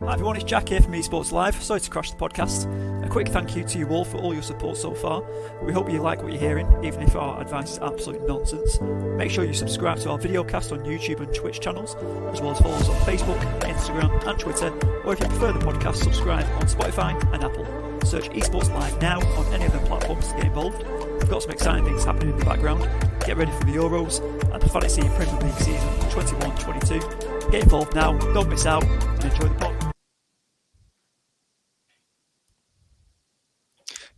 Hi everyone, it's Jack here from Esports Live. Sorry to crash the podcast. A quick thank you to you all for all your support so far. We hope you like what you're hearing, even if our advice is absolute nonsense. Make sure you subscribe to our videocast on YouTube and Twitch channels, as well as follow us on Facebook, Instagram and Twitter, or if you prefer the podcast, subscribe on Spotify and Apple. Search Esports Live now on any of the platforms to get involved. We've got some exciting things happening in the background. Get ready for the Euros and the Fantasy Premier League season 21-22. Get involved now, don't miss out, and enjoy the pod.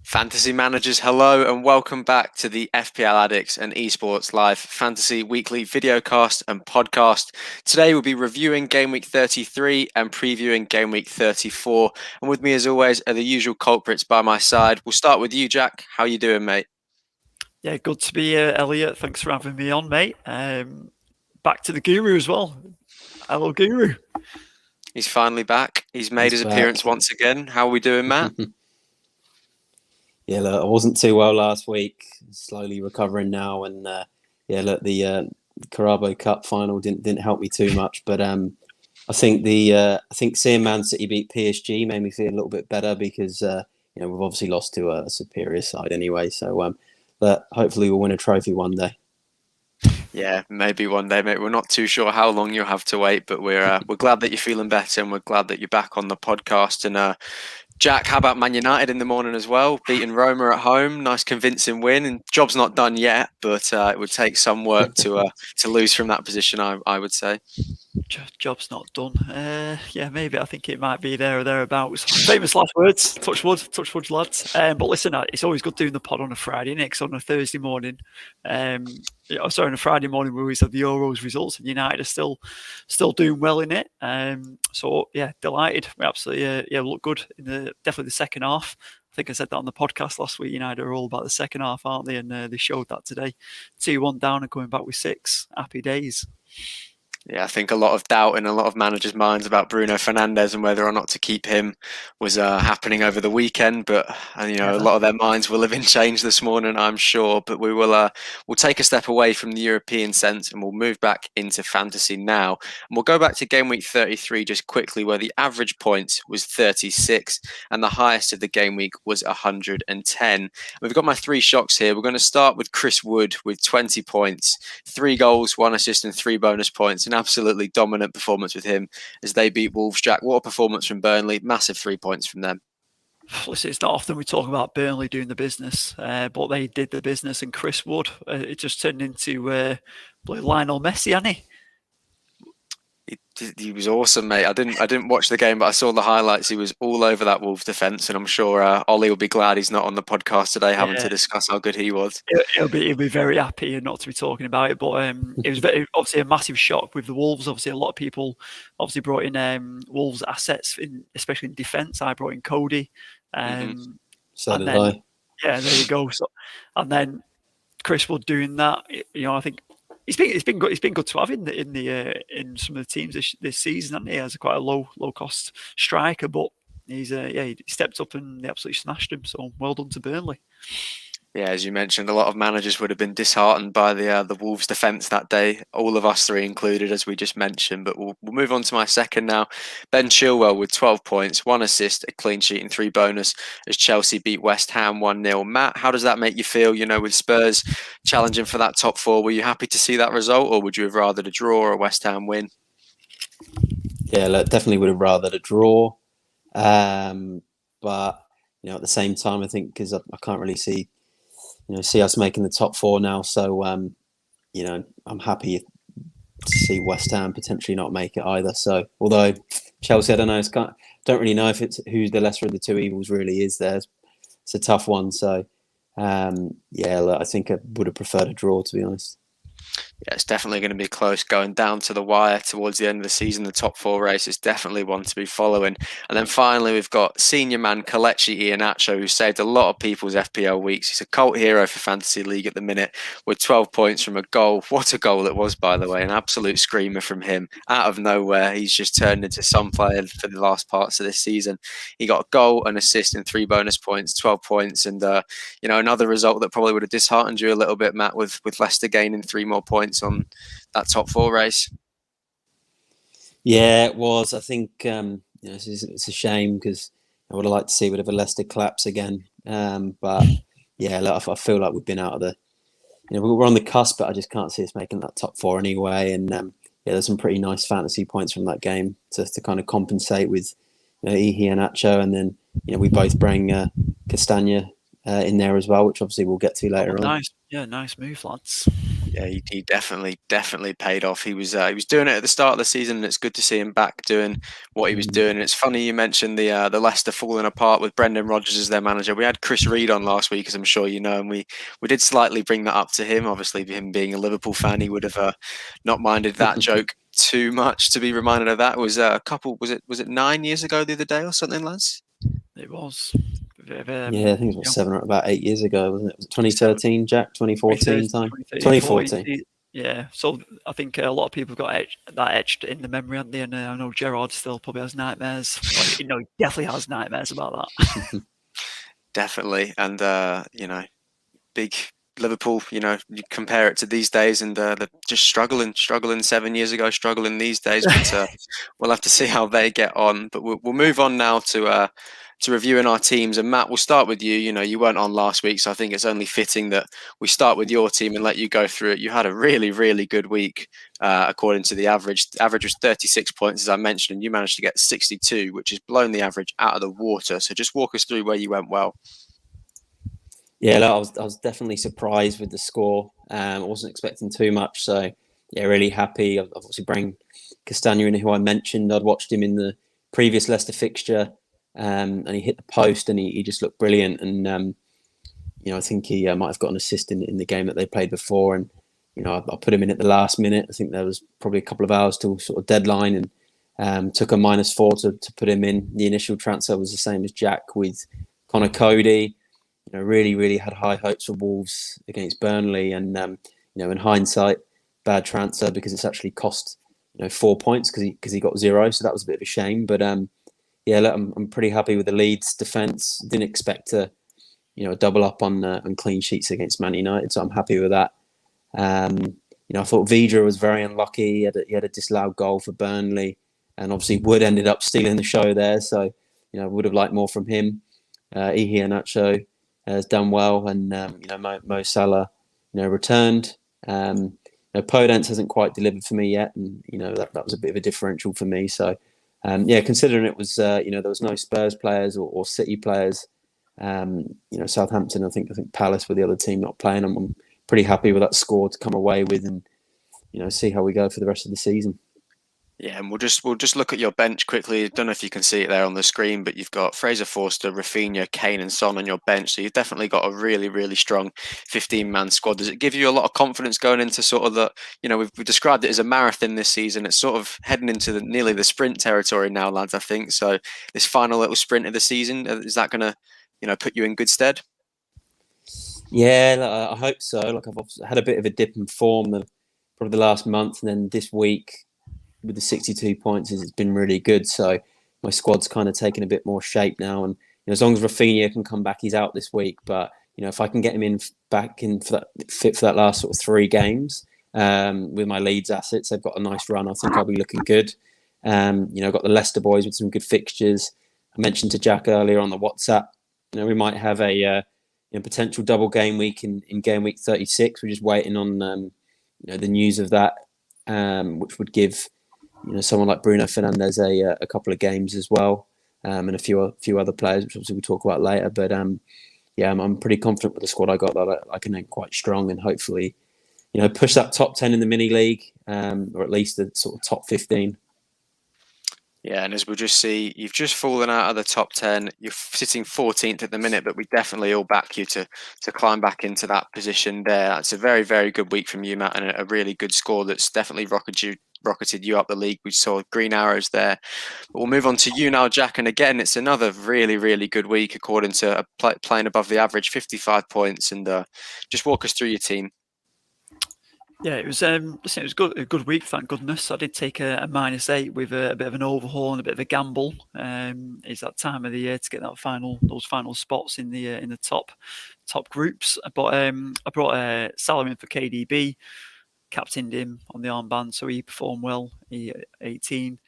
Fantasy managers, hello and welcome back to the FPL Addicts and Esports Live Fantasy Weekly Videocast and Podcast. Today we'll be reviewing Game Week 33 and previewing Game Week 34. And with me as always are the usual culprits by my side. We'll start with you, Jack. How you doing, mate? Yeah, good to be here, Elliot. Thanks for having me on, mate. Back to the Guru as well. Hello, Guru. He's finally back. He's made his appearance once again. How are we doing, Matt? Yeah, look, I wasn't too well last week. Slowly recovering now, and the Carabao Cup final didn't help me too much. But I think seeing Man City beat PSG made me feel a little bit better because we've obviously lost to a superior side anyway. So, but hopefully we'll win a trophy one day. Yeah, maybe one day, mate. We're not too sure how long you'll have to wait, but we're glad that you're feeling better, and we're glad that you're back on the podcast. And Jack, how about Man United in the morning as well? Beating Roma at home, nice convincing win. And job's not done yet, but it would take some work to lose from that position, I would say. Job's not done. Yeah, maybe. I think it might be there or thereabouts. Famous last words. Touch wood, lads. But listen, it's always good doing the pod on a Friday, next on a Thursday morning. On a Friday morning we always have the Euros results, and United are still doing well in it. So yeah, delighted. We absolutely look good in definitely the second half. I think I said that on the podcast last week. United are all about the second half, aren't they? And they showed that today. 2-1 down and coming back with 6. Happy days. Yeah, I think a lot of doubt in a lot of managers' minds about Bruno Fernandes and whether or not to keep him was happening over the weekend. But a lot of their minds will have been changed this morning, I'm sure. But we'll take a step away from the European sense and we'll move back into fantasy now. And we'll go back to Game Week 33 just quickly, where the average points was 36 and the highest of the game week was 110. We've got my 3 shocks here. We're going to start with Chris Wood with 20 points, 3 goals, 1 assist and 3 bonus points. An absolutely dominant performance with him as they beat Wolves. Jack, what a performance from Burnley. Massive 3 points from them. Listen, it's not often we talk about Burnley doing the business, but they did the business, and Chris Wood, it just turned into Lionel Messi, hasn't he? He was awesome, mate. I didn't watch the game, but I saw the highlights. He was all over that Wolves defence, and I'm sure Ollie will be glad he's not on the podcast today having to discuss how good he was. He'll be very happy and not to be talking about it, but it was obviously a massive shock with the Wolves. Obviously, a lot of people obviously brought in Wolves assets, especially in defence. I brought in Cody. So did I. Yeah, there you go. So, and then Chris Wood doing that, I think. It's been good to have in some of the teams this season, hasn't he? As quite a low cost striker, but he stepped up and they absolutely smashed him. So well done to Burnley. Yeah, as you mentioned, a lot of managers would have been disheartened by the Wolves' defence that day. All of us 3 included, as we just mentioned. But we'll move on to my second now. Ben Chilwell with 12 points, 1 assist, a clean sheet and 3 bonus as Chelsea beat West Ham 1-0. Matt, how does that make you feel? With Spurs challenging for that top 4, were you happy to see that result, or would you have rather a draw or a West Ham win? Yeah, definitely would have rather a draw. But at the same time, I think because I can't really see us making the top 4 now. So, I'm happy to see West Ham potentially not make it either. So, although Chelsea, I don't know, don't really know if it's who's the lesser of the 2 evils really is there. It's a tough one. So, I think I would have preferred a draw, to be honest. Yeah, it's definitely going to be close going down to the wire towards the end of the season. The top 4 race is definitely one to be following. And then finally, we've got senior man Kelechi Iheanacho, who saved a lot of people's FPL weeks. He's a cult hero for Fantasy League at the minute with 12 points from a goal. What a goal it was, by the way. An absolute screamer from him. Out of nowhere, he's just turned into some player for the last parts of this season. He got a goal, an assist and 3 bonus points, 12 points. And, another result that probably would have disheartened you a little bit, Matt, with Leicester gaining 3 more points on that top 4 race. Yeah, it was. I think it's a shame because I would have liked to see a bit of a Leicester collapse again. But yeah, look, I feel like we've been out of the, we're on the cusp, but I just can't see us making that top four anyway. And yeah, there's some pretty nice fantasy points from that game to kind of compensate with, Ihi and Acho, and then we both bring Castagna in there as well, which obviously we'll get to later on. Nice move, lads. Yeah, he definitely paid off. He was doing it at the start of the season, and it's good to see him back doing what he was doing. And it's funny you mentioned the Leicester falling apart with Brendan Rodgers as their manager. We had Chris Reed on last week, as I'm sure you know, and we did slightly bring that up to him. Obviously, him being a Liverpool fan, he would have not minded that joke too much to be reminded of that. It was a couple. Was it 9 years ago the other day or something, lads? It was. Yeah, I think it was about 8 years ago, wasn't it? Was it 2013, Jack? 2014 time? 2014. Yeah, so I think a lot of people got etched in the memory, haven't they? And I know Gerrard still probably has nightmares. He definitely has nightmares about that. Definitely, and big Liverpool. You compare it to these days, and they're just struggling 7 years ago, struggling these days. But we'll have to see how they get on. But we'll move on now to reviewing our teams. And Matt, we'll start with you. You weren't on last week, so I think it's only fitting that we start with your team and let you go through it. You had a really, really good week, according to the average. The average was 36 points, as I mentioned, and you managed to get 62, which has blown the average out of the water. So just walk us through where you went well. Yeah, I was definitely surprised with the score. I wasn't expecting too much, so yeah, really happy. I've obviously bring Castagna in, who I mentioned. I'd watched him in the previous Leicester fixture. And he hit the post, and he just looked brilliant. And I think he might have got an assist in the game that they played before. And I put him in at the last minute. I think there was probably a couple of hours till sort of deadline, and took a -4 to put him in. The initial transfer was the same as Jack with Connor Cody. Really, really had high hopes for Wolves against Burnley, and in hindsight, bad transfer because it's actually cost 4 points because he got 0. So that was a bit of a shame, but. Yeah, look, I'm pretty happy with the Leeds defence. Didn't expect to, double up on clean sheets against Man United, so I'm happy with that. I thought Vidra was very unlucky. He had a disallowed goal for Burnley, and obviously Wood ended up stealing the show there. So, would have liked more from him. Ihi Nacho has done well, and Mo Salah, returned. Podence hasn't quite delivered for me yet, and that was a bit of a differential for me. So. Considering it was, there was no Spurs players or City players, Southampton, I think Palace were the other team not playing. I'm pretty happy with that score to come away with, and see how we go for the rest of the season. Yeah, and we'll just look at your bench quickly. I don't know if you can see it there on the screen, but you've got Fraser Forster, Rafinha, Kane and Son on your bench. So you've definitely got a really, really strong 15-man squad. Does it give you a lot of confidence going into sort of the, we've described it as a marathon this season. It's sort of heading into nearly the sprint territory now, lads, I think. So this final little sprint of the season, is that going to, put you in good stead? Yeah, I hope so. I've had a bit of a dip in form probably the last month, and then this week, with the 62 points, it's been really good. So my squad's kind of taken a bit more shape now. And as long as Rafinha can come back, he's out this week. But if I can get him back in fit for that last sort of 3 games with my Leeds assets, they've got a nice run. I think I'll be looking good. I've got the Leicester boys with some good fixtures. I mentioned to Jack earlier on the WhatsApp, we might have a potential double game week in game week 36. We're just waiting on the news of that, which would give someone like Bruno Fernandes a couple of games as well, and a few other players, which obviously we'll talk about later. But I'm pretty confident with the squad I got that I can end quite strong and hopefully, push that top 10 in the mini league, or at least the sort of top 15. Yeah, and as we'll just see, you've just fallen out of the top 10. You're sitting 14th at the minute, but we definitely all back you to climb back into that position there. That's a very, very good week from you, Matt, and a really good score that's definitely rocketed you up the league. We saw green arrows there. But we'll move on to you now, Jack. And again, it's another really, really good week according to playing above the average, 55 points. And just walk us through your team. Yeah, it was good. A good week, thank goodness. I did take a -8 with a bit of an overhaul and a bit of a gamble. It's that time of the year to get those final spots in the top groups. But I brought Salah in for KDB, captained him on the armband, so he performed well. He 18.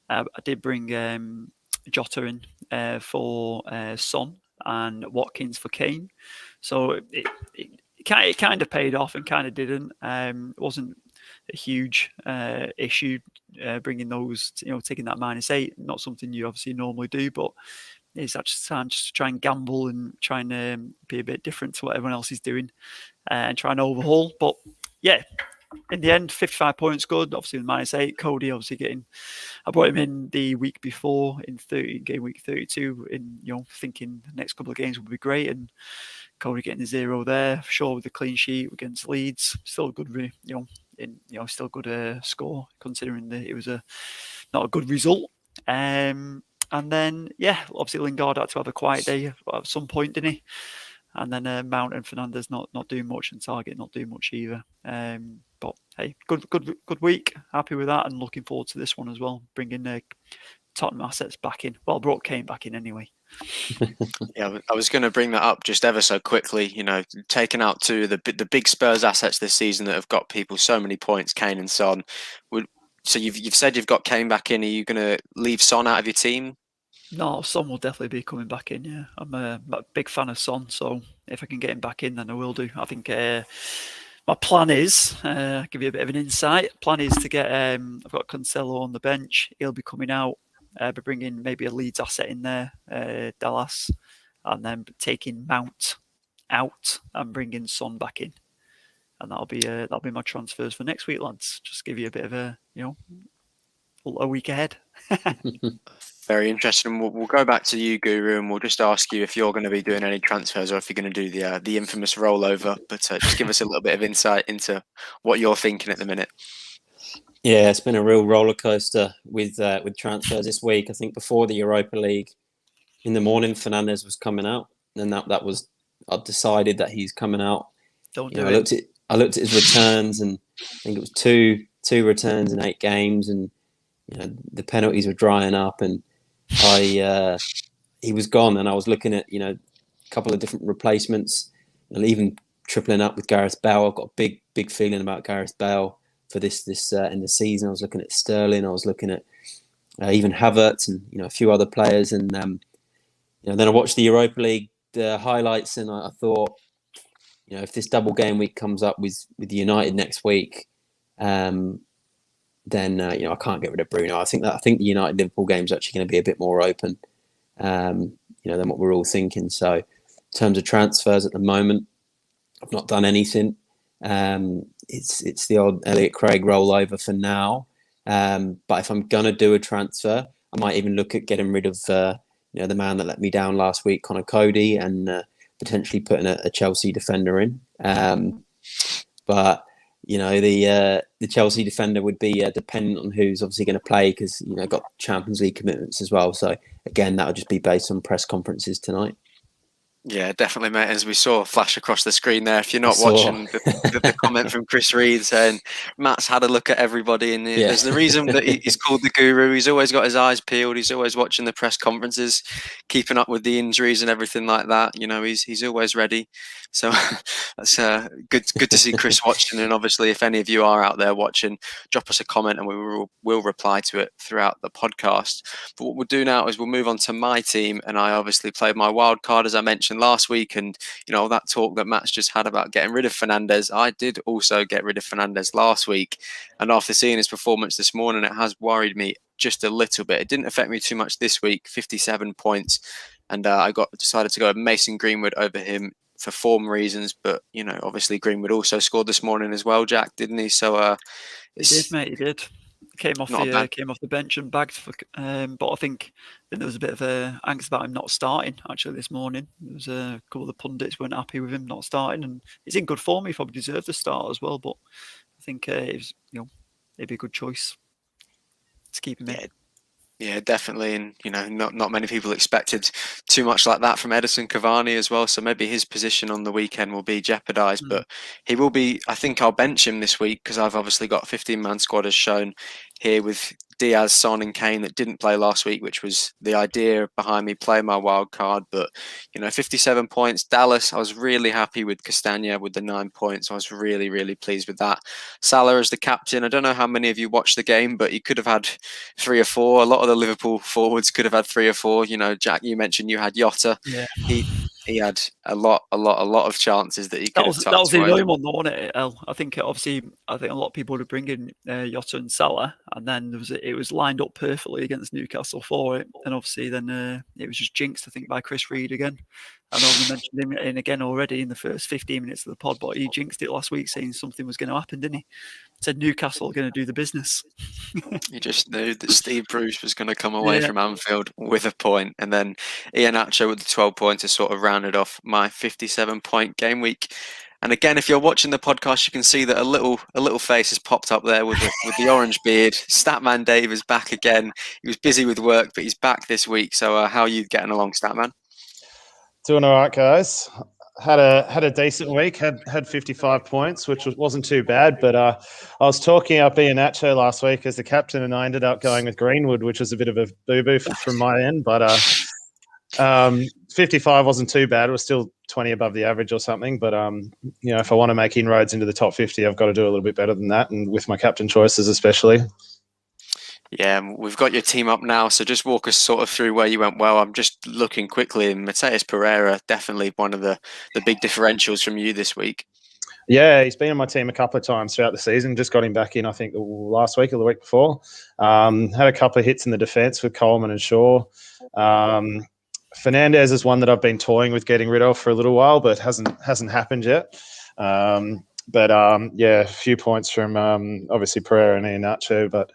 I did bring Jota in for Son and Watkins for Kane. So it kind of paid off and kind of didn't. It wasn't a huge issue bringing those, taking that -8. Not something you obviously normally do, but it's actually time just to try and gamble and try and be a bit different to what everyone else is doing and try and overhaul. But yeah, in the end, 55 points, good. Obviously, with -8, Cody obviously I brought him in the week before in game week 32, in thinking the next couple of games would be great, and Cody getting the 0 there, sure, with the clean sheet against Leeds, still a good, still a good score considering that it was not a good result. And then, yeah, obviously Lingard had to have a quiet day at some point, didn't he? And then Mount and Fernandes not doing much, and Target not doing much either. But hey, good week. Happy with that, and looking forward to this one as well. Bringing Tottenham assets back in. Well, brought Kane back in anyway. Yeah, I was going to bring that up just ever so quickly. Taking out two of the big Spurs assets this season that have got people so many points, Kane and Son. So you've said you've got Kane back in. Are you going to leave Son out of your team? No, Son will definitely be coming back in. Yeah, I'm a big fan of Son, so if I can get him back in, then I will do. I think my plan is, I'll give you a bit of an insight. Plan is to get, I've got Cancelo on the bench. He'll be coming out, but bringing maybe a Leeds asset in there, Dallas, and then taking Mount out and bringing Son back in, and that'll be my transfers for next week, lads. Just give you a bit of a week ahead. Very interesting. We'll go back to you, Guru, and we'll just ask you if you're going to be doing any transfers or if you're going to do the infamous rollover. But just give us a little bit of insight into what you're thinking at the minute. Yeah, it's been a real roller coaster with transfers this week. I think before the Europa League, in the morning, Fernandes was coming out, and that was, I've decided that he's coming out. Don't do it. I looked at his returns, and I think it was two returns in 8 games, and the penalties were drying up, and he was gone. And I was looking at a couple of different replacements, and even tripling up with Gareth Bale. I've got a big feeling about Gareth Bale for this in the season. I was looking at Sterling. I was looking at even Havertz and a few other players. And then I watched the Europa League highlights, and I thought, if this double game week comes up with United next week, then I can't get rid of Bruno. I think the United Liverpool game is actually going to be a bit more open, than what we're all thinking. So, in terms of transfers at the moment, I've not done anything. It's the old Elliot Craig rollover for now. But if I'm gonna do a transfer, I might even look at getting rid of the man that let me down last week, Connor Cody, and potentially putting a Chelsea defender in. But the Chelsea defender would be dependent on who's obviously going to play, because got Champions League commitments as well. So again, that would just be based on press conferences tonight. Yeah, definitely, mate. As we saw flash across the screen there, if you're not watching the comment from Chris Reed saying Matt's had a look at everybody, and there's the reason that he's called the Guru. He's always got his eyes peeled. He's always watching the press conferences, keeping up with the injuries and everything like that. He's always ready. So that's good to see Chris watching. And obviously, if any of you are out there watching, drop us a comment and we will reply to it throughout the podcast. But what we'll do now is we'll move on to my team, and I obviously played my wild card, as I mentioned last week, and that talk that Matt's just had about getting rid of Fernandes, I did also get rid of Fernandes last week, and after seeing his performance this morning, it has worried me just a little bit. It didn't affect me too much this week, 57 points, and I decided to go with Mason Greenwood over him for form reasons. But obviously Greenwood also scored this morning as well, Jack, didn't he? So he did, mate. He did. Came off the bench and bagged but I think there was a bit of angst about him not starting actually this morning. There was a couple of the pundits weren't happy with him not starting, and he's in good form. He probably deserved to start as well, but I think it was, it'd be a good choice to keep him in. Yeah, definitely. And, not many people expected too much like that from Edison Cavani as well. So maybe his position on the weekend will be jeopardised. But he will be, I think I'll bench him this week, because I've obviously got a 15-man squad as shown here with Diaz, Son and Kane that didn't play last week, which was the idea behind me playing my wild card. But, 57 points. Dallas, I was really happy with Castagna with the 9 points. I was really, really pleased with that. Salah as the captain. I don't know how many of you watched the game, but he could have had 3 or 4. A lot of the Liverpool forwards could have had 3 or 4. Jack, you mentioned you had Jota. Yeah. He had a lot of chances that he could have tucked away. That was the annoying one, though, wasn't it? I think a lot of people would bring in Jota and Salah, and then it was lined up perfectly against Newcastle for it, and obviously then it was just jinxed, I think, by Chris Reed again. I know we mentioned him in again already in the first 15 minutes of the pod, but he jinxed it last week, saying something was going to happen, didn't he? Said Newcastle are going to do the business. You just knew that Steve Bruce was going to come away from Anfield with a point, and then Iheanacho with the 12 points has sort of rounded off my 57-point game week. And again, if you're watching the podcast, you can see that a little face has popped up there with the orange beard. Statman Dave is back again. He was busy with work, but he's back this week. So how are you getting along, Statman? Doing all right, guys. Had a decent week. Had 55 points, which wasn't too bad. But I was talking up Iheanacho last week as the captain, and I ended up going with Greenwood, which was a bit of a boo-boo from my end. But 55 wasn't too bad. It was still 20 above the average or something. But if I want to make inroads into the top 50, I've got to do a little bit better than that, and with my captain choices especially. Yeah, we've got your team up now, so just walk us sort of through where you went well. I'm just looking quickly, and Mateus Pereira, definitely one of the big differentials from you this week. Yeah, he's been in my team a couple of times throughout the season. Just got him back in, I think, last week or the week before. Had a couple of hits in the defence with Coleman and Shaw. Fernandez is one that I've been toying with getting rid of for a little while, but hasn't happened yet. A few points from obviously Pereira and Iheanacho, but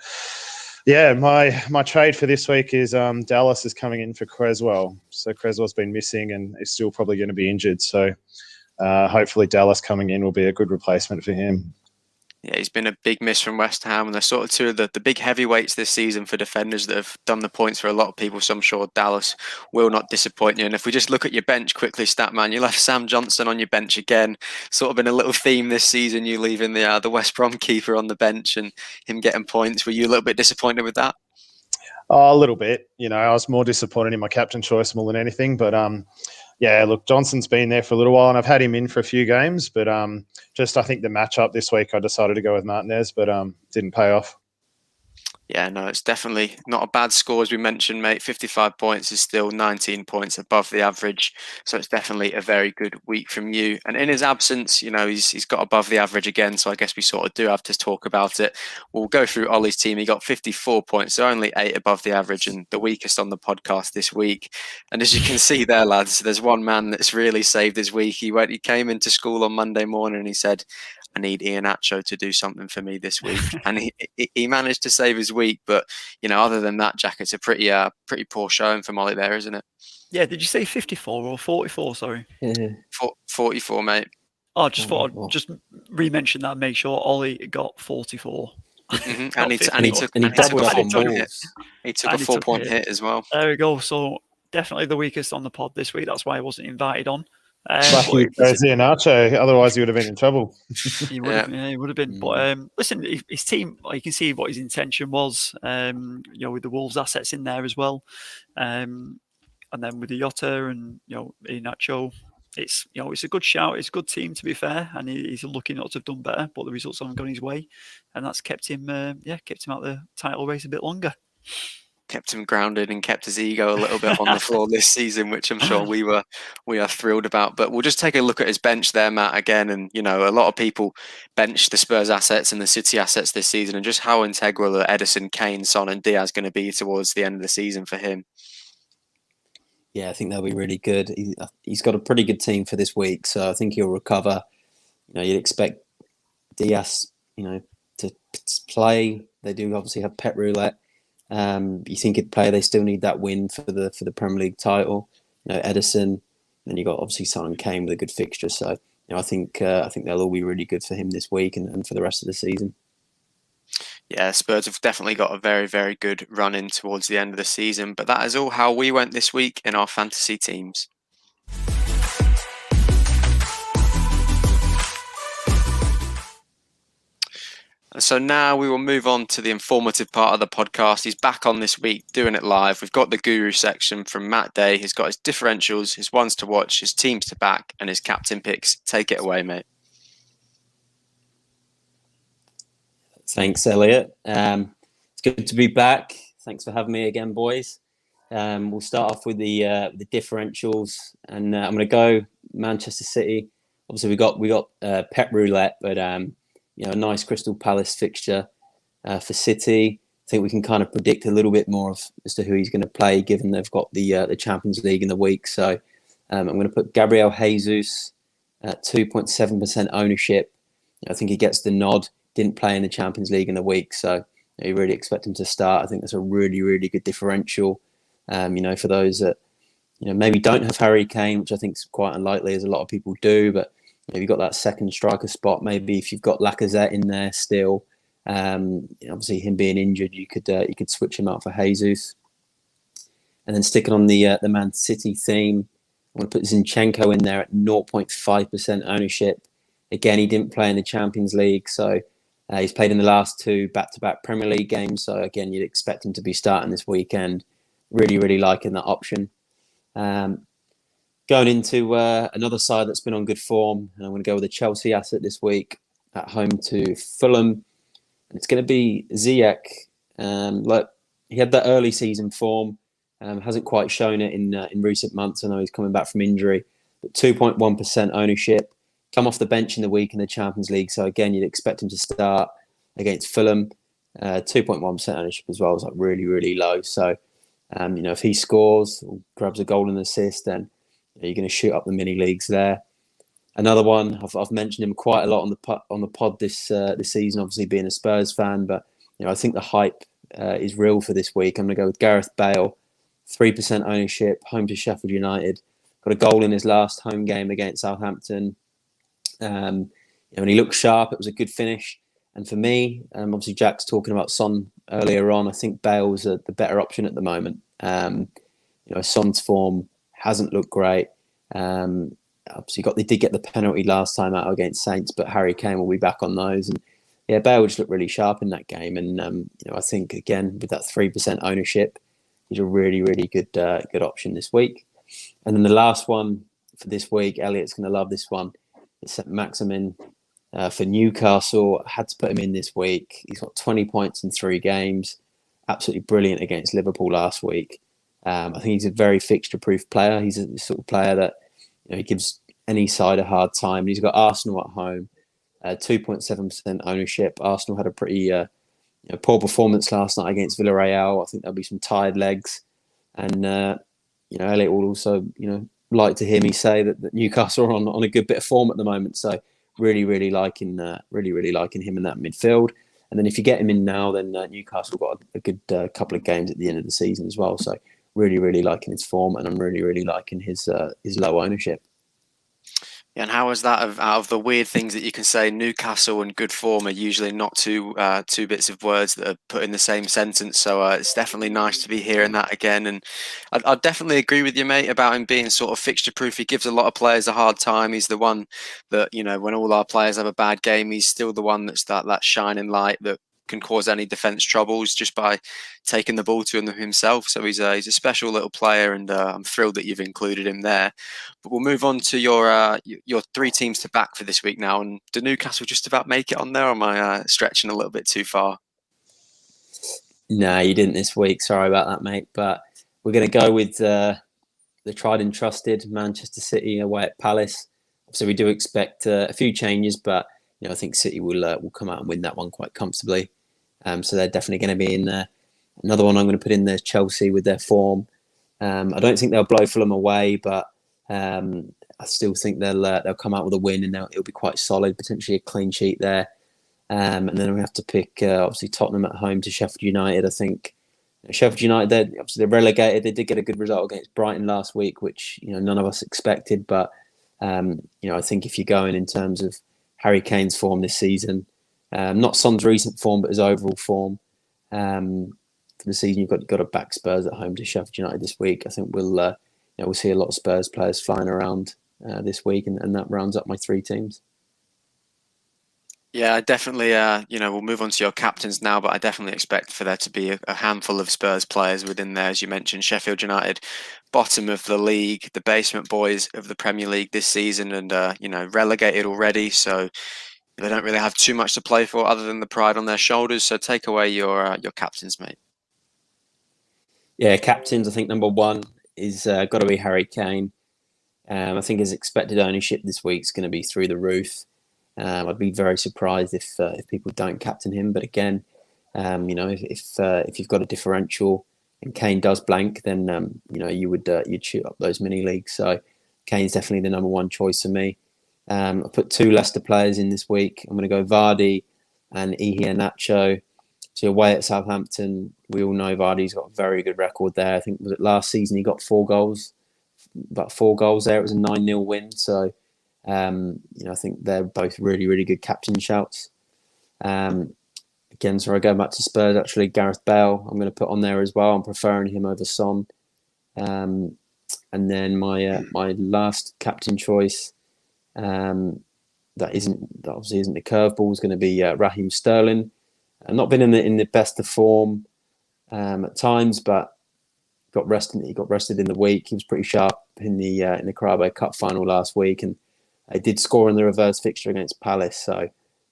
yeah, my trade for this week is Dallas is coming in for Creswell. So Creswell's been missing and is still probably going to be injured. So hopefully Dallas coming in will be a good replacement for him. Yeah, he's been a big miss from West Ham, and they're sort of two of the big heavyweights this season for defenders that have done the points for a lot of people. So I'm sure Dallas will not disappoint you. And if we just look at your bench quickly, Statman, you left Sam Johnson on your bench again. Sort of been a little theme this season, you leaving the West Brom keeper on the bench and him getting points. Were you a little bit disappointed with that? Oh, a little bit. I was more disappointed in my captain choice more than anything. But yeah, look, Johnson's been there for a little while, and I've had him in for a few games. But I think the matchup this week, I decided to go with Martinez, but didn't pay off. Yeah, no, it's definitely not a bad score, as we mentioned, mate. 55 points is still 19 points above the average. So it's definitely a very good week from you. And in his absence, he's got above the average again. So I guess we sort of do have to talk about it. We'll go through Ollie's team. He got 54 points, so only 8 above the average and the weakest on the podcast this week. And as you can see there, lads, there's one man that's really saved his week. He came into school on Monday morning and he said, I need Iheanacho to do something for me this week. And he managed to save his week. But, other than that, Jack, it's a pretty poor showing from Ollie there, isn't it? Yeah, did you say 54 or 44, sorry? 44, mate. I just thought I'd just re-mention that and make sure Ollie got 44. Mm-hmm. and he took a 4-point hit as well. There we go. So definitely the weakest on the pod this week. That's why I wasn't invited on. Lucky Iheanacho, otherwise he would have been in trouble. He would have been. But listen, his team, you can see what his intention was. With the Wolves assets in there as well, and then with the Jota and Iheanacho, it's a good shout. It's a good team, to be fair, and he's lucky not to have done better. But the results haven't gone his way, and that's kept him out the title race a bit longer. Kept him grounded and kept his ego a little bit on the floor this season, which I'm sure we are thrilled about. But we'll just take a look at his bench there, Matt, again. And, a lot of people bench the Spurs assets and the City assets this season, and just how integral are Ederson, Kane, Son and Diaz going to be towards the end of the season for him. Yeah, I think they'll be really good. He's got a pretty good team for this week, so I think he'll recover. You'd expect Diaz, to play. They do obviously have Pep Roulette. You think he'd play? They still need that win for the Premier League title. Ederson, then you got obviously Son and Kane with a good fixture. So I think they'll all be really good for him this week and for the rest of the season. Yeah, Spurs have definitely got a very, very good run in towards the end of the season. But that is all how we went this week in our fantasy teams. So now we will move on to the informative part of the podcast. He's back on this week doing it live. We've got the Guru section from Matt Day. He's got his differentials, his ones to watch, his teams to back, and his captain picks. Take it away, mate. Thanks, Elliot. It's good to be back. Thanks for having me again, boys. We'll start off with the differentials, and I'm going to go Manchester City. Obviously, we got Pep Roulette, but a nice Crystal Palace fixture for City. I think we can kind of predict a little bit more as to who he's going to play, given they've got the Champions League in the week. So I'm going to put Gabriel Jesus at 2.7% ownership. I think he gets the nod. Didn't play in the Champions League in the week, so you really expect him to start. I think that's a really, really good differential. For those that maybe don't have Harry Kane, which I think is quite unlikely, as a lot of people do. But you've got that second striker spot. Maybe if you've got Lacazette in there still, obviously him being injured, you could switch him out for Jesus. And then sticking on the Man City theme, I'm going to put Zinchenko in there at 0.5% ownership. Again, he didn't play in the Champions League, so he's played in the last 2 back-to-back Premier League games. So again, you'd expect him to be starting this weekend. Really, really liking that option. Going into another side that's been on good form, and I'm going to go with a Chelsea asset this week at home to Fulham. And it's going to be Ziyech. He had that early season form, hasn't quite shown it in recent months. I know he's coming back from injury, but 2.1% ownership. Come off the bench in the week in the Champions League, so again, you'd expect him to start against Fulham. 2.1% ownership as well is like really, really low. So, if he scores or grabs a goal and assist, then you're going to shoot up the mini leagues there. Another one, I've mentioned him quite a lot on the pod this season. Obviously, being a Spurs fan, but I think the hype is real for this week. I'm going to go with Gareth Bale, 3% ownership, home to Sheffield United. Got a goal in his last home game against Southampton. When he looked sharp, it was a good finish. And for me, obviously Jack's talking about Son earlier on. I think Bale's the better option at the moment. Son's form hasn't looked great. Obviously they did get the penalty last time out against Saints, but Harry Kane will be back on those. And yeah, Bale just looked really sharp in that game. And I think again with that 3% ownership, he's a really, really good option this week. And then the last one for this week, Elliot's going to love this one. It's Maximin for Newcastle. I had to put him in this week. He's got 20 points in 3 games. Absolutely brilliant against Liverpool last week. I think he's a very fixture-proof player. He's a sort of player that he gives any side a hard time. He's got Arsenal at home, 2.7% ownership. Arsenal had a pretty poor performance last night against Villarreal. I think there'll be some tired legs. And, Elliot will also, like to hear me say that Newcastle are on a good bit of form at the moment. So really, really liking him in that midfield. And then if you get him in now, then Newcastle got a good couple of games at the end of the season as well. So really, really liking his form, and I'm really, really liking his low ownership. Yeah, and how is that out of the weird things that you can say? Newcastle and good form are usually not two bits of words that are put in the same sentence. So it's definitely nice to be hearing that again. And I definitely agree with you, mate, about him being sort of fixture proof. He gives a lot of players a hard time. He's the one that when all our players have a bad game, he's still the one that's that shining light that can cause any defense troubles just by taking the ball to him himself. So he's a special little player, and I'm thrilled that you've included him there. But we'll move on to your 3 teams to back for this week now. And do Newcastle just about make it on there, or am I stretching a little bit too far? No, you didn't this week. Sorry about that, mate. But we're going to go with the tried and trusted Manchester City away at Palace. So we do expect a few changes, but I think City will come out and win that one quite comfortably. So they're definitely going to be in there. Another one I'm going to put in there is Chelsea with their form. I don't think they'll blow Fulham away, but I still think they'll come out with a win, and it'll be quite solid, potentially a clean sheet there. And then we have to pick obviously Tottenham at home to Sheffield United. I think Sheffield United, they're relegated. They did get a good result against Brighton last week, which none of us expected. But I think if you're going in terms of Harry Kane's form this season, not Son's recent form, but his overall form for the season, you've got to back Spurs at home to Sheffield United this week. I think we'll see a lot of Spurs players flying around this week, and that rounds up my 3 teams. Yeah, I definitely, we'll move on to your captains now, but I definitely expect for there to be a handful of Spurs players within there. As you mentioned, Sheffield United, bottom of the league, the basement boys of the Premier League this season, and, relegated already. So they don't really have too much to play for other than the pride on their shoulders. So take away your captains, mate. Yeah, captains. I think number one is got to be Harry Kane. I think his expected ownership this week is going to be through the roof. I'd be very surprised if people don't captain him. But again, if you've got a differential and Kane does blank, then you'd shoot up those mini leagues. So Kane's definitely the number one choice for me. I put two Leicester players in this week. I'm going to go Vardy and Iheanacho. So away at Southampton, we all know Vardy's got a very good record there. I think was it last season he got 4 goals, about 4 goals there. It was a 9-0 win. So I think they're both really, really good captain shouts. Again, so I go back to Spurs. Actually, Gareth Bale, I'm going to put on there as well. I'm preferring him over Son. And then my last captain choice, that obviously isn't the curveball, is going to be Raheem Sterling. Not been in the best of form at times, but got rested. He got rested in the week. He was pretty sharp in the Carabao Cup final last week, and he did score in the reverse fixture against Palace. So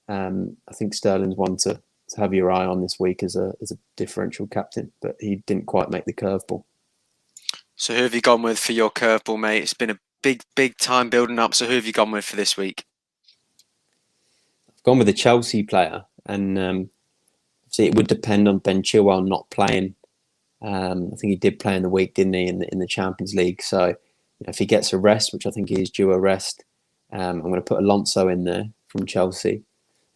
I think Sterling's one to have your eye on this week as a differential captain, but he didn't quite make the curveball. So who have you gone with for your curveball, mate? It's been a big time building up. So who have you gone with for this week? I've gone with a Chelsea player, and see, it would depend on Ben Chilwell not playing. I think he did play in the week, didn't he, in the Champions League? So if he gets a rest, which I think he is due a rest, I'm going to put Alonso in there from Chelsea,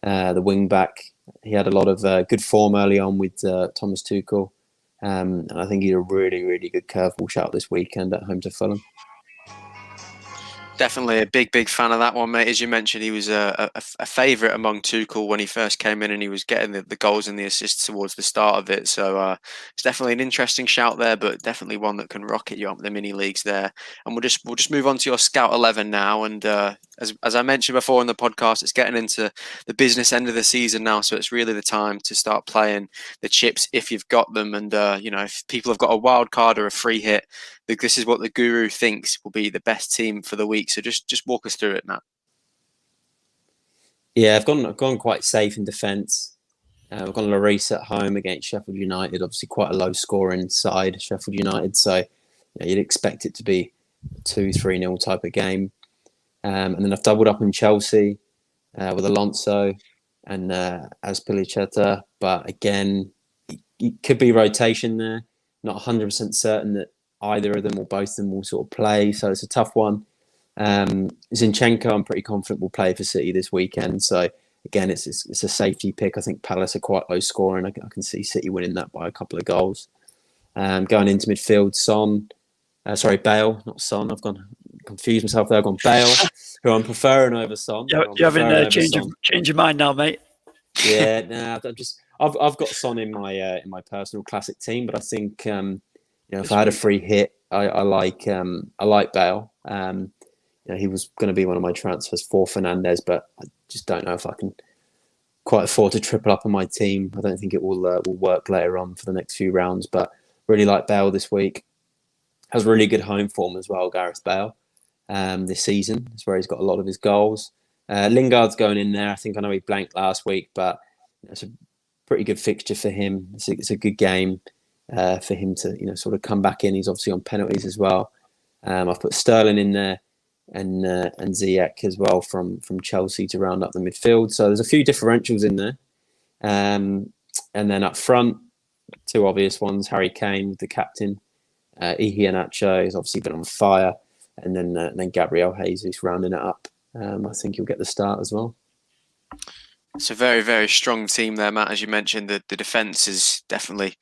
the wing back. He had a lot of good form early on with Thomas Tuchel, and I think he's a really, really good curveball shout this weekend at home to Fulham. Definitely a big fan of that one, mate. As you mentioned, he was a favourite among Tuchel when he first came in, and he was getting the goals and the assists towards the start of it. So it's definitely an interesting shout there, but definitely one that can rocket you up the mini leagues there. And we'll just move on to your Scout 11 now. And as I mentioned before in the podcast, it's getting into the business end of the season now, so it's really the time to start playing the chips if you've got them. And if people have got a wild card or a free hit, this is what the Guru thinks will be the best team for the week. So just walk us through it, Matt. Yeah, I've gone quite safe in defence. I've gone Lloris at home against Sheffield United. Obviously, quite a low scoring side, Sheffield United. So you'd expect it to be a 2-3-0 type of game. And then I've doubled up on Chelsea with Alonso and Azpilicueta. But again, it could be rotation there. Not 100% certain that either of them or both of them will sort of play. So it's a tough one. Zinchenko, I'm pretty confident will play for City this weekend. So again, it's a safety pick. I think Palace are quite low scoring. I can see City winning that by a couple of goals. Going into midfield, Bale, not Son. I've confused myself there. I've gone Bale, who I'm preferring over Son. You're having a change your mind now, mate. Yeah, I've got Son in my personal classic team, but I think if I had a free hit, I like Bale. He was going to be one of my transfers for Fernandes, but I just don't know if I can quite afford to triple up on my team. I don't think it will work later on for the next few rounds, but really like Bale this week. Has really good home form as well, Gareth Bale, this season. That's where he's got a lot of his goals. Lingard's going in there. I know he blanked last week, but it's a pretty good fixture for him. It's a good game for him to sort of come back in. He's obviously on penalties as well. I've put Sterling in there and Ziyech as well from Chelsea to round up the midfield. So there's a few differentials in there. And then up front, two obvious ones: Harry Kane, the captain. Iheanacho has obviously been on fire, and then Gabriel Jesus rounding it up. I think he'll get the start as well. It's a very, very strong team there, Matt. As you mentioned, the defence is definitely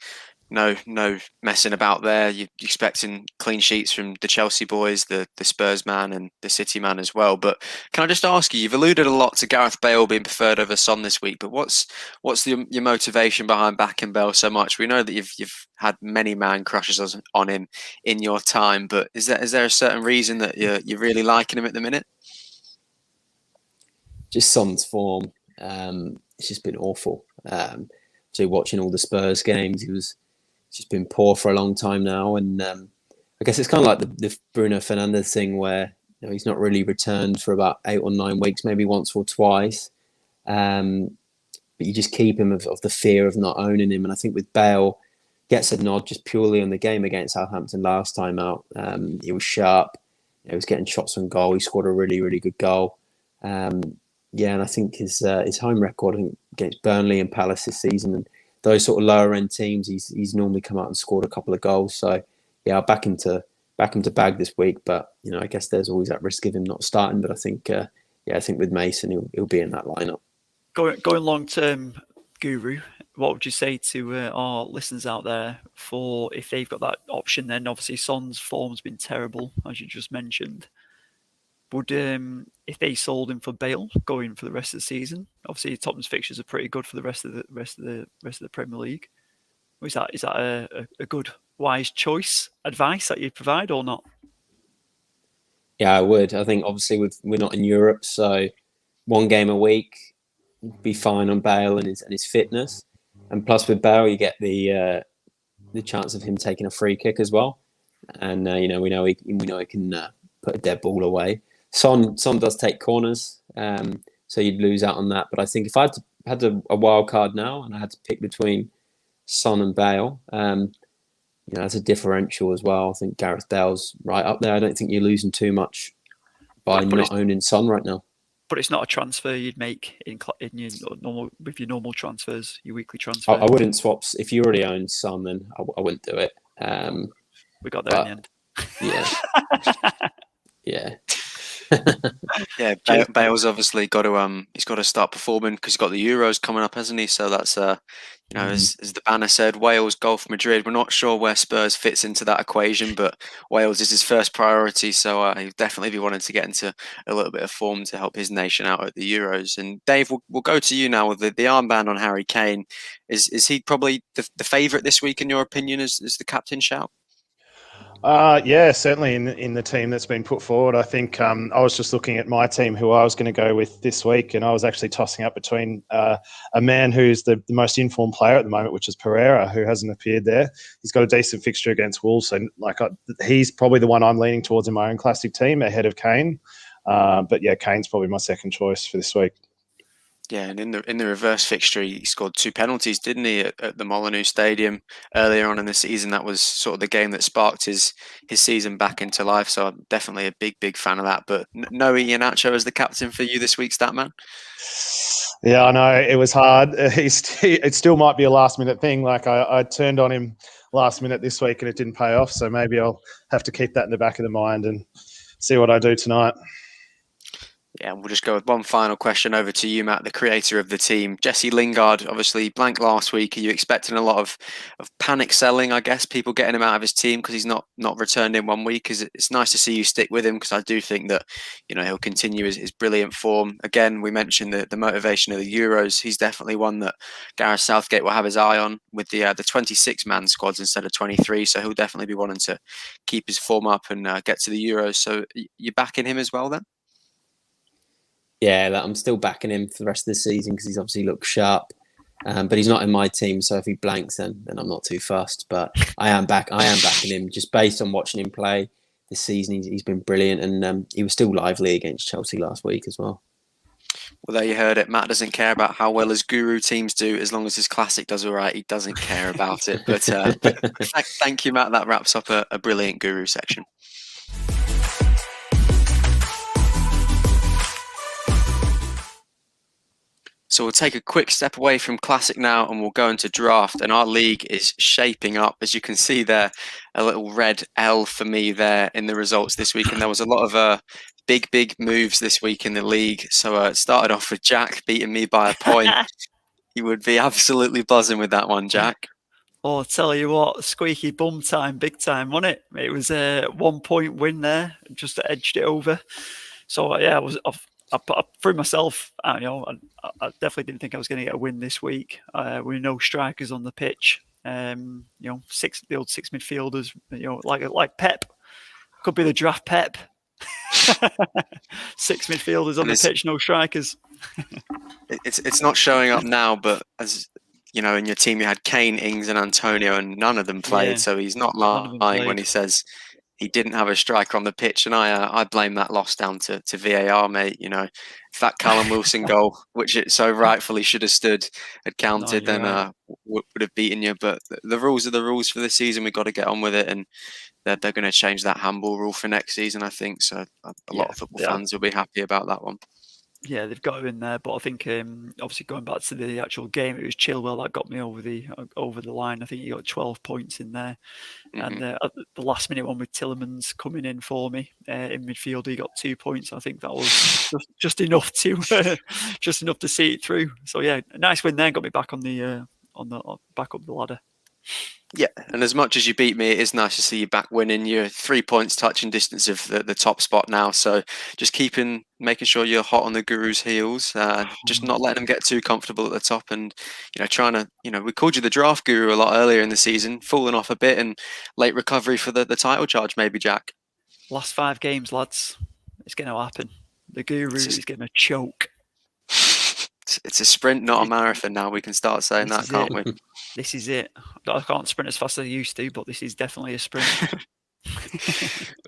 no messing about there. You're expecting clean sheets from the Chelsea boys, the Spurs man and the City man as well. But can I just ask you, you've alluded a lot to Gareth Bale being preferred over Son this week, but what's your motivation behind backing Bale so much? We know that you've had many man crushes on him in your time, but is there a certain reason that you're really liking him at the minute? Just Son's form. It's just been awful. So watching all the Spurs games, he was just been poor for a long time now, and I guess it's kind of like the Bruno Fernandes thing, where he's not really returned for about 8 or 9 weeks, maybe once or twice. But you just keep him of the fear of not owning him, and I think with Bale, gets a nod just purely on the game against Southampton last time out. He was sharp. He was getting shots on goal. He scored a really, really good goal. And I think his home record against Burnley and Palace this season, and those sort of lower end teams, he's normally come out and scored a couple of goals. So I'll back him to bag this week. But I guess there's always that risk of him not starting. But I think I think with Mason, he'll be in that lineup. Going long term, Guru, what would you say to our listeners out there for if they've got that option? Then obviously Son's form's been terrible, as you just mentioned. Would if they sold him for Bale going for the rest of the season? Obviously, Tottenham's fixtures are pretty good for the rest of the Premier League. Is that a good, wise choice, advice that you'd provide or not? Yeah, I would. I think obviously we're not in Europe, so 1 game a week be fine on Bale and his fitness, and plus with Bale you get the chance of him taking a free kick as well, and we know he can put a dead ball away. Son does take corners, so you'd lose out on that. But I think if I had a wild card now and I had to pick between Son and Bale, that's a differential as well. I think Gareth Bale's right up there. I don't think you're losing too much by not owning Son right now. But it's not a transfer you'd make in your normal transfers, your weekly transfers. I wouldn't swap if you already own Son. Then I wouldn't do it. We got there in the end. Yeah. Yeah, Bale's obviously got to he's got to start performing because he's got the Euros coming up, hasn't he? So that's as the banner said, Wales, Golf Madrid. We're not sure where Spurs fits into that equation, but Wales is his first priority. So he'll definitely be wanting to get into a little bit of form to help his nation out at the Euros. And Dave, we'll go to you now with the armband on Harry Kane. Is he probably the favourite this week in your opinion? As the captain shout? Yeah, certainly in the team that's been put forward. I think I was just looking at my team who I was going to go with this week, and I was actually tossing up between a man who's the most informed player at the moment, which is Pereira, who hasn't appeared there. He's got a decent fixture against Wolves, and he's probably the one I'm leaning towards in my own classic team ahead of Kane. But yeah, Kane's probably my second choice for this week. Yeah, and in the reverse fixture, he scored 2 penalties, didn't he, at the Molineux Stadium earlier on in the season? That was sort of the game that sparked his season back into life. So I'm definitely a big fan of that. But no Iheanacho as the captain for you this week, Statman? Yeah, I know it was hard. It still might be a last minute thing. Like I turned on him last minute this week and it didn't pay off. So maybe I'll have to keep that in the back of the mind and see what I do tonight. Yeah, we'll just go with one final question over to you, Matt, the creator of the team. Jesse Lingard, obviously blank last week. Are you expecting a lot of panic selling, I guess, people getting him out of his team because he's not returned in 1 week? It's nice to see you stick with him because I do think that he'll continue his brilliant form. Again, we mentioned the motivation of the Euros. He's definitely one that Gareth Southgate will have his eye on with the 26-man squads instead of 23. So he'll definitely be wanting to keep his form up and get to the Euros. So you're backing him as well then? Yeah, I'm still backing him for the rest of the season because he's obviously looked sharp, but he's not in my team. So if he blanks, then I'm not too fussed. But I am backing him just based on watching him play this season. He's been brilliant, and he was still lively against Chelsea last week as well. Well, there you heard it. Matt doesn't care about how well his Guru teams do as long as his classic does all right. He doesn't care about it. But thank you, Matt. That wraps up a brilliant Guru section. So we'll take a quick step away from Classic now and we'll go into Draft. And our league is shaping up. As you can see there, a little red L for me there in the results this week. And there was a lot of big moves this week in the league. So it started off with Jack beating me by a point. You would be absolutely buzzing with that one, Jack. Oh, I'll tell you what, squeaky bum time, big time, wasn't it? It was a 1 point win there, just edged it over. So yeah, I threw myself. I definitely didn't think I was going to get a win this week. With no strikers on the pitch. The old 6 midfielders. Like Pep, could be the draft Pep. 6 midfielders on the pitch, no strikers. It's not showing up now, but as you know, in your team you had Kane, Ings, and Antonio, and none of them played. Yeah, So he's not none of them lying when played. he says he didn't have a striker on the pitch. And I blame that loss down to VAR, mate. You know, if that Callum Wilson goal, which it so rightfully should have stood, had counted, you're then right. would have beaten you. But the rules are the rules for this season. We've got to get on with it, and they're going to change that handball rule for next season, I think. So a lot of football fans will be happy about that one. Yeah, they've got it in there, but I think obviously going back to the actual game, it was Chilwell that got me over the line. I think he got 12 points in there, and the last minute one with Tielemans coming in for me in midfield, he got 2 points. I think that was just enough to see it through. So yeah, nice win there, got me back on the back up the ladder. Yeah, and as much as you beat me, it is nice to see you back winning. You're 3 points touching distance of the top spot now. So just making sure you're hot on the Guru's heels, just not letting them get too comfortable at the top, and trying to, we called you the draft guru a lot earlier in the season, falling off a bit, and late recovery for the title charge, maybe, Jack. Last 5 games, lads, it's going to happen. The Guru is going to choke. It's a sprint, not a marathon now. We can start saying that, can't we? This is it. I can't sprint as fast as I used to, but this is definitely a sprint.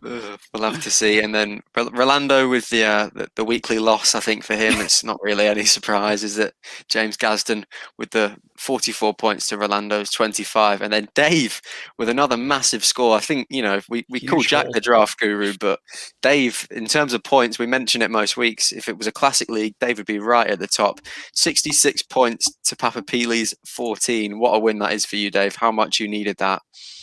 We'll have to see. And then Rolando with the weekly loss, I think for him, it's not really any surprise, is it? James Gaston with the 44 points to Rolando's 25. And then Dave with another massive score. I think, we call Jack the draft guru, but Dave, in terms of points, we mention it most weeks. If it was a classic league, Dave would be right at the top. 66 points to Papa Peely's 14. What a win that is for you, Dave. How much you needed that.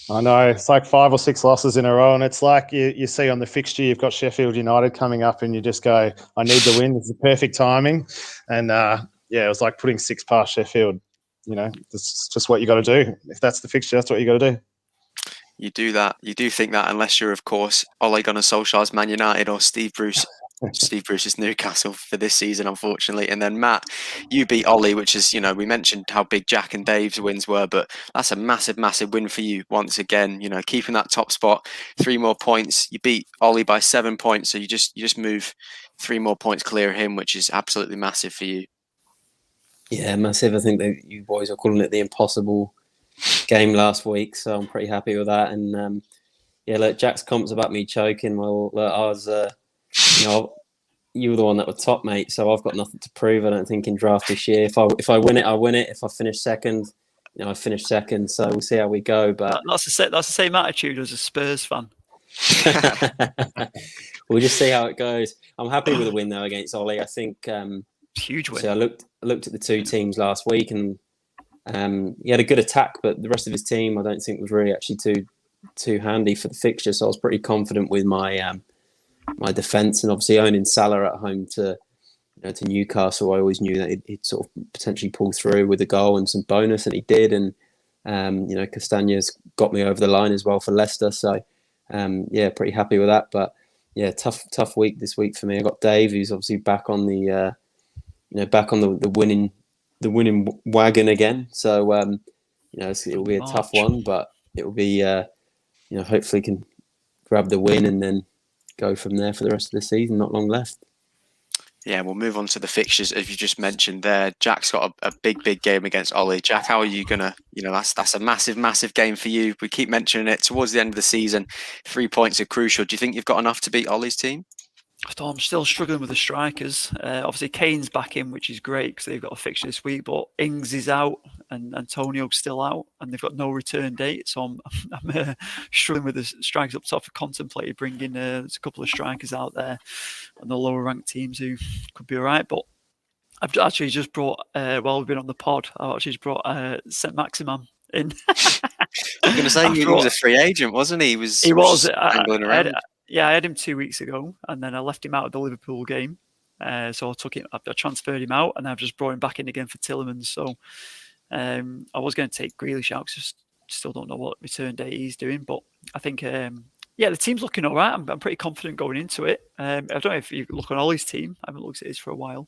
I know, it's like 5 or 6 losses in a row, and it's like you see on the fixture, you've got Sheffield United coming up, and you just go, I need the win. It's the perfect timing. And it was like putting 6 past Sheffield. It's just what you got to do. If that's the fixture, that's what you got to do. You do that. You do think that, unless you're, of course, Ole Gunnar Solskjaer's Man United or Steve Bruce's Newcastle for this season, unfortunately. And then Matt, you beat Ollie, which is, we mentioned how big Jack and Dave's wins were, but that's a massive, massive win for you once again. Keeping that top spot, 3 more points. You beat Ollie by 7 points, so you just move 3 more points clear of him, which is absolutely massive for you. Yeah, massive. I think that you boys are calling it the impossible game last week, so I'm pretty happy with that. And look, Jack's comments about me choking. Well, look, I was. You were the one that was top, mate. So I've got nothing to prove. I don't think in draft this year. If I win it, I win it. If I finish second, I finish second. So we'll see how we go. But that's the same attitude as a Spurs fan. We'll just see how it goes. I'm happy with the win though against Ollie. I think huge win. So I looked at the 2 teams last week, and he had a good attack, but the rest of his team I don't think was really actually too handy for the fixture. So I was pretty confident with my my defence, and obviously owning Salah at home to Newcastle, I always knew that he'd sort of potentially pull through with a goal and some bonus, and he did. And Castagna's got me over the line as well for Leicester, so pretty happy with that. But yeah, tough week this week for me. I got Dave, who's obviously back on the the winning wagon again. So it'll be a tough one, but it will be hopefully can grab the win and then go from there for the rest of the season. Not long left. Yeah, we'll move on to the fixtures as you just mentioned there. Jack's got a big game against Ollie. Jack, how are you gonna? That's a massive game for you. We keep mentioning it towards the end of the season. 3 points are crucial. Do you think you've got enough to beat Ollie's team? I'm still struggling with the strikers. Obviously, Kane's back in, which is great because they've got a fixture this week. But Ings is out and Antonio's still out, and they've got no return date. So I'm struggling with the strikers up top. I contemplated bringing there's a couple of strikers out there and the lower ranked teams who could be all right. But I've actually just brought, while we've been on the pod, I've actually just brought Saint Maximin in. I'm going to say he was a free agent, wasn't he? He was angling around. I had him 2 weeks ago, and then I left him out of the Liverpool game. So I transferred him out, and I've just brought him back in again for Tielemans. So I was going to take Grealish out because I still don't know what return date he's doing. But I think, the team's looking all right. I'm pretty confident going into it. I don't know if you look on Ollie's team. I haven't looked at his for a while.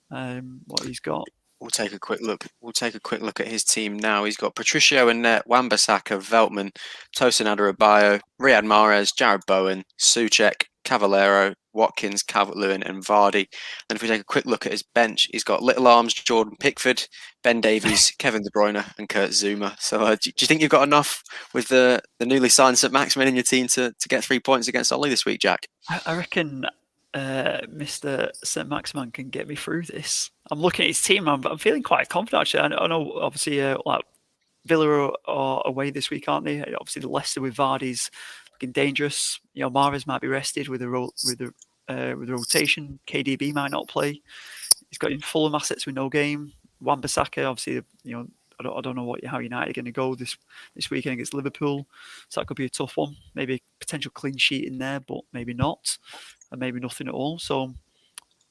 What he's got. We'll take a quick look. At his team now. He's got Patricio and net, Wan-Bissaka, Veltman, Tosin Adarabioyo, Riyad Mahrez, Jared Bowen, Souček, Cavallero, Watkins, Calvert-Lewin and Vardy. And if we take a quick look at his bench, he's got Little Arms, Jordan Pickford, Ben Davies, Kevin De Bruyne and Kurt Zouma. So do you think you've got enough with the newly signed St Maximin in your team to get 3 points against Ollie this week, Jack? I reckon Mr. St Maximin can get me through this. I'm looking at his team. I'm feeling quite confident, actually. I know, obviously, like Villa are away this week, aren't they? Obviously, the Leicester with Vardy's looking dangerous. Mahrez might be rested with the rotation. KDB might not play. He's got in Fulham assets with no game. Wan-Bissaka, obviously, I don't know how United are going to go this weekend against Liverpool. So that could be a tough one. Maybe a potential clean sheet in there, but maybe not, and maybe nothing at all. So I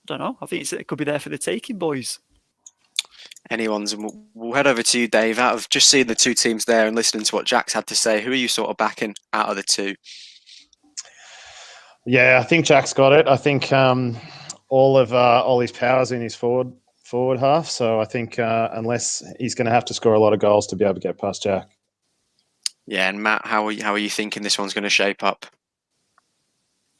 don't know. I think it could be there for the taking, boys. Anyone's, and we'll head over to you, Dave. Out of just seeing the two teams there and listening to what Jack's had to say, who are you sort of backing out of the two? Yeah, I think Jack's got it. I think all his powers in his forward half. So I think unless he's going to have to score a lot of goals to be able to get past Jack. Yeah, and Matt, how are you thinking this one's going to shape up?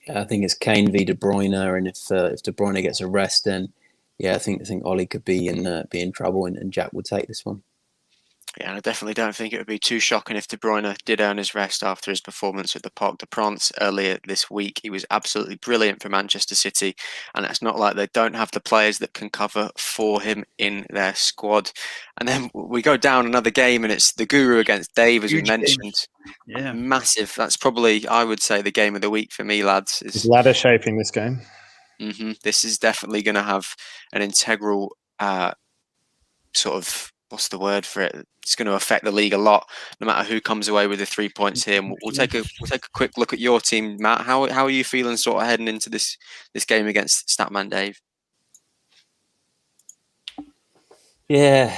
Yeah, I think it's Kane v De Bruyne, and if De Bruyne gets a rest, then yeah, I think Ollie could be in trouble, and Jack would take this one. Yeah, and I definitely don't think it would be too shocking if De Bruyne did earn his rest after his performance at the Parc des Princes earlier this week. He was absolutely brilliant for Manchester City, and it's not like they don't have the players that can cover for him in their squad. And then we go down another game, and it's the Guru against Dave, as we mentioned. Yeah, massive. That's probably, I would say, the game of the week for me, lads. Is ladder shaping this game. This is definitely going to have an integral sort of, what's the word for it? It's going to affect the league a lot, no matter who comes away with the 3 points here. And we'll take a quick look at your team, Matt. How are you feeling sort of heading into this game against Statman Dave? Yeah,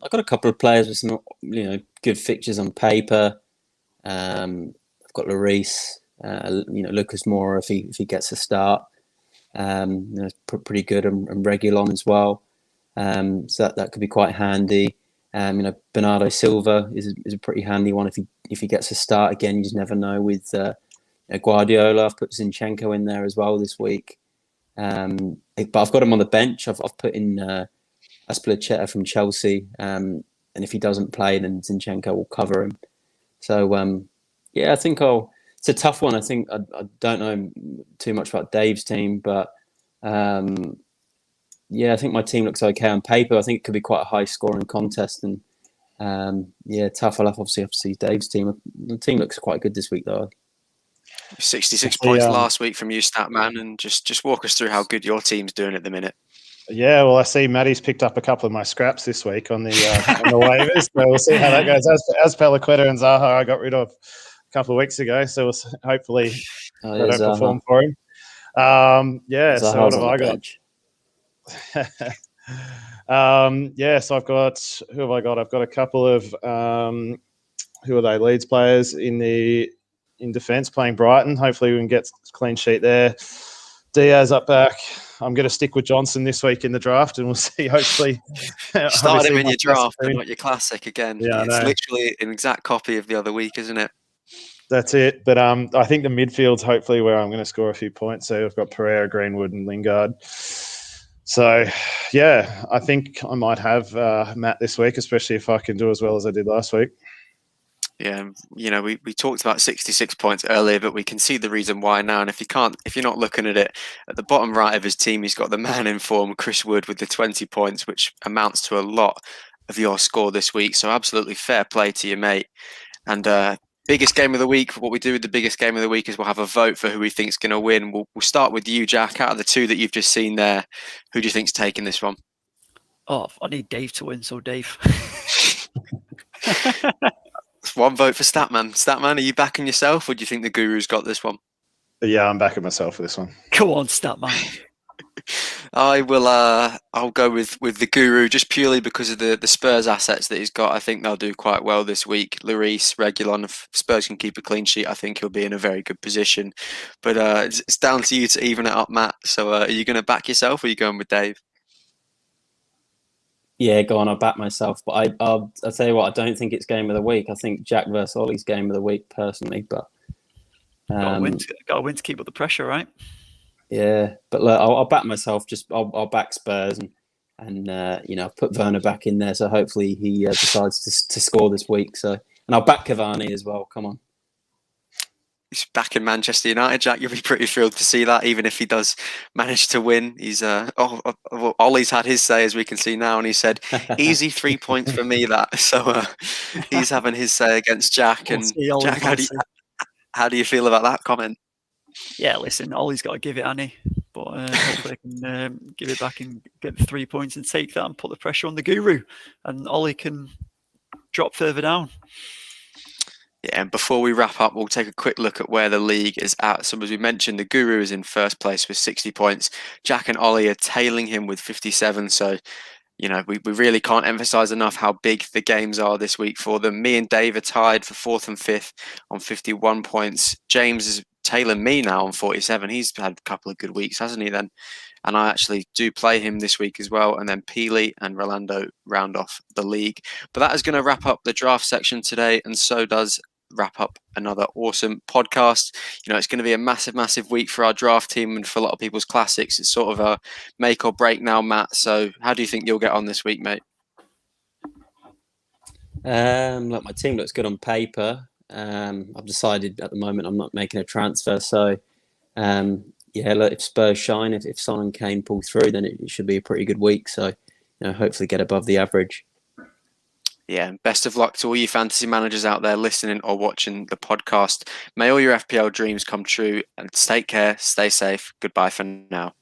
I've got a couple of players with some good fixtures on paper. I've got Lloris, Lucas Moura if he gets a start. Pretty good and Regulon as well. So that could be quite handy. Bernardo Silva is a pretty handy one if he gets a start again. You just never know with Guardiola. I've put Zinchenko in there as well this week, but I've got him on the bench. I've put in Azpilicueta from Chelsea, and if he doesn't play, then Zinchenko will cover him. So I think it's a tough one. I think I don't know too much about Dave's team, but I think my team looks okay on paper. I think it could be quite a high scoring contest, and tough. I'll have to see Dave's team. The team looks quite good this week, though. 66 points last week from you, Statman, and just walk us through how good your team's doing at the minute. Yeah, well, I see Matty's picked up a couple of my scraps this week on the waivers, so we'll see how that goes. As Azpilicueta and Zaha, I got rid of a couple of weeks ago, so hopefully they don't perform for him. Zaha's so what have I got? Bench. So I've got, who have I got? I've got a couple of who are they? Leeds players in defence playing Brighton. Hopefully we can get a clean sheet there. Diaz up back. I'm going to stick with Johnson this week in the draft, and we'll see. Hopefully, start him in your draft and not your classic again. Yeah, it's literally an exact copy of the other week, isn't it? That's it. But I think the midfield's hopefully where I'm going to score a few points. So I've got Pereira, Greenwood, and Lingard. So, yeah, I think I might have Matt this week, especially if I can do as well as I did last week. Yeah, we talked about 66 points earlier, but we can see the reason why now. And if you're not looking at it, at the bottom right of his team, he's got the man in form, Chris Wood, with the 20 points, which amounts to a lot of your score this week. So absolutely fair play to you, mate. And biggest game of the week. What we do with the biggest game of the week is we'll have a vote for who we think's going to win. We'll start with you, Jack. Out of the two that you've just seen there, who do you think's taking this one? Oh, I need Dave to win, so Dave. One vote for Statman. Statman, are you backing yourself, or do you think the Guru's got this one? Yeah, I'm backing myself for this one. Go on, Statman. I will. I'll go with the Guru just purely because of the Spurs assets that he's got. I think they'll do quite well this week. Lloris, Regulon. If Spurs can keep a clean sheet, I think he'll be in a very good position. But it's down to you to even it up, Matt. So are you going to back yourself, or are you going with Dave? Yeah, go on. I'll back myself, but I'll tell you what. I don't think it's game of the week. I think Jack versus Ollie's game of the week, personally. But got to win to keep up the pressure, right? Yeah, but look, I'll back myself. I'll back Spurs and I've put Werner back in there, so hopefully he decides to score this week. So, and I'll back Cavani as well. Come on. He's back in Manchester United, Jack. You'll be pretty thrilled to see that, even if he does manage to win. He's Ollie's had his say, as we can see now, and he said, "Easy 3 points for me." That so he's having his say against Jack. And Jack, how do you feel about that comment? Yeah, listen, Ollie's got to give it, Annie, but hopefully I can give it back and get the 3 points and take that and put the pressure on the Guru, and Ollie can drop further down. Yeah, and before we wrap up, we'll take a quick look at where the league is at. So as we mentioned, the Guru is in first place with 60 points. Jack and Ollie are tailing him with 57. So, we really can't emphasize enough how big the games are this week for them. Me and Dave are tied for fourth and fifth on 51 points. James is tailing me now on 47. He's had a couple of good weeks, hasn't he then? And I actually do play him this week as well. And then Peely and Rolando round off the league. But that is going to wrap up the draft section today. And so does wrap up another awesome podcast. It's going to be a massive week for our draft team and for a lot of people's classics. It's sort of a make or break now, Matt. So how do you think you'll get on this week, mate? Look, my team looks good on paper. I've decided at the moment I'm not making a transfer. So, look, if Spurs shine, if Son and Kane pull through, then it should be a pretty good week. So, hopefully get above the average. Yeah, best of luck to all you fantasy managers out there listening or watching the podcast. May all your FPL dreams come true, and take care, stay safe. Goodbye for now.